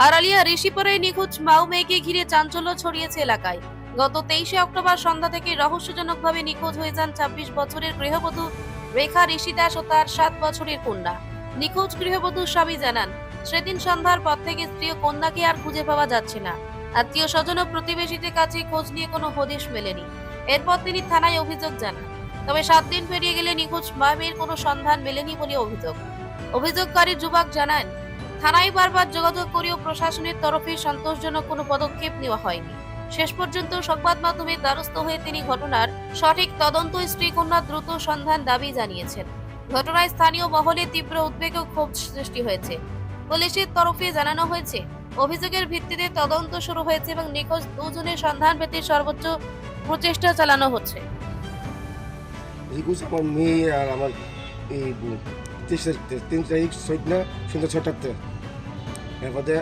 আড়ালিয়া ঋষিপুরে নিখোঁজ মাও মেয়েকে ঘিরে চাঞ্চল্য ছড়িয়েছে এলাকায়। গত 23শে অক্টোবর সন্ধ্যা থেকে রহস্যজনকভাবে নিখোঁজ হয়ে যান 26 বছরের গৃহবধূ রেখা ঋষি দাস ও তার 7 বছরের কন্যা। নিখোঁজ গৃহবধূর স্বামী জানান, সেদিন সন্ধ্যার পর থেকে স্ত্রী ও কন্যাকে আর খুঁজে পাওয়া যাচ্ছে না। আত্মীয় স্বজন ও প্রতিবেশীদের কাছে খোঁজ নিয়ে কোনো হদিশ মেলেনি। এরপর তিনি থানায় অভিযোগ জানান। তবে 7 দিন পেরিয়ে গেলে নিখোঁজ মা মেয়ের কোনো সন্ধান মেলেনি বলে অভিযোগকারী যুবক জানান, থানায় বারবার যোগাযোগ করেও প্রশাসনের তরফে সন্তোষজনক কোনো পদক্ষেপ নেওয়া হয়নি। শেষ পর্যন্ত সংবাদ মাধ্যমের দ্বারস্থ হয়ে তিনি ঘটনার সঠিক তদন্ত স্ত্রী কন্যার দ্রুত সন্ধান দাবি জানিয়েছেন। ঘটনায় স্থানীয় মহলে তীব্র উদ্বেগ ও ক্ষোভ সৃষ্টি হয়েছে। পুলিশের তরফে জানানো হয়েছে, অভিযোগের ভিত্তিতে তদন্ত শুরু হয়েছে এবং নিখোঁজ দুজনের সন্ধান পেতে সর্বোচ্চ প্রচেষ্টা চালানো হচ্ছে। আমার মেয়ে আর আমার এই 3 তারিখ সন্ধ্যা 6টাতে এরপরে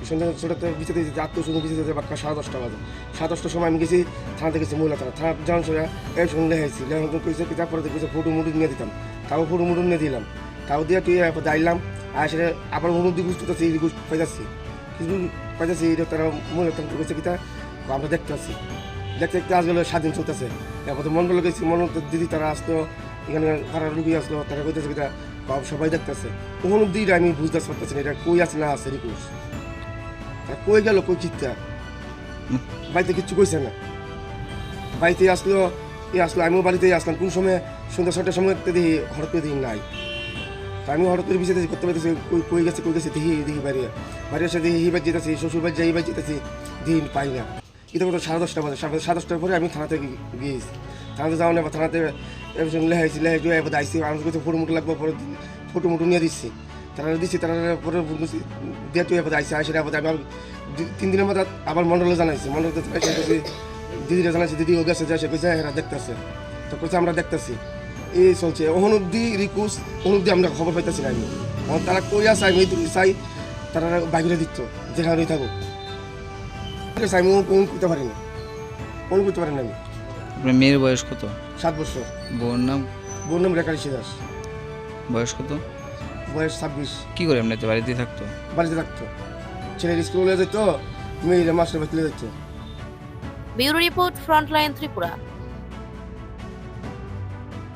সন্ধ্যা 6টাতে বিচারে আত্মীয় স্বজন বিচারে বাক্কা 10:30 বাজে। 10:30টার সময় আমি গেছি থানাতে, গেছি মহিলা থানা যাওয়ার সময় এই সঙ্গে লেখাইছি কইছে তারপরে দেখছি ফটো মুটু নিয়ে দিতাম, তাও ফটো মুটু নিয়ে দিলাম, তাও দিয়ে তুই এরপরে আইলাম আসে আবার অনুদি গুছতেছি পাইতেছি কিছু পাইতেছি তারা মহিলা থানা কইছে কিতা আমরা দেখতে আসছি, দেখতে দেখতে আসলে 7 দিন চলতেছে। এরপরে মন্ডল গেছি, মন্ডল দিদি তারা আসতো, এখানে কারা রুগী আসলো, তারা কইতেছে কিতা সবাই দেখতেছে। কোনো দিন আমি বুঝতে পারতেছি না এটা কই আছে না আছে রিকুশ কই গেল, কই চিৎকার বাড়িতে কিচ্ছু কইছে না। বাড়িতে আসলো আমিও বাড়িতেই আসলাম, কোন সময় সন্ধ্যা 6টার সময় দেখি হঠাৎ করে দেখি নাই। তা আমি হঠাৎ করে বিষয় করতে পারতেছি কই গেছে দেখি বাড়ি এসে দেখি হিবার যেতেছি, শ্বশুর বাড়ি যাই যেতেছি দিন পাই না। এটা কত 10:30 বাজে। 10:30টার পরে আমি থানাতে গিয়েছি, থানাতে যাওয়া নেই, থানাতে লেখাইছি এবার আইসি আমার কাছে ফটো মুটো লাগবে, পরে ফটো মুটো নিয়ে দিচ্ছি, তারা দিচ্ছি, তারা পরে দিয়ে তুই এবার আইসি আসে এবার আমি 3 দিনের মধ্যে আবার মন্ডলে জানাইছি, মন্ডলতে দিদিরা জানাইছি, দিদি ও গেছে যাই সে কইছে এরা দেখতেছে, তো কইছে আমরা দেখতেছি। এই চলছে ওহন অব্দি রিকুয়েস্ট, ওহন অব্দি আমরা খবর পাইতেছি না। আমি তারা কই আছে আমি চাই তারা বাইরে দিত যেখানেই থাকুক, আমি কোন করতে পারি না, কোন করতে পারি না। আমি আপনার মেয়ের বয়স কত? 7 বছর। বোন নাম রেখা ঋষি দাস। বয়স কত? বয়স 26। কি করে এমনিতে বাড়িতেই থাকতো? বাড়িতে থাকতো, ছেলের স্কুলে যেত, মেয়েরা মাস্টার বাড়িতে যেত। Bureau report, frontline Tripura.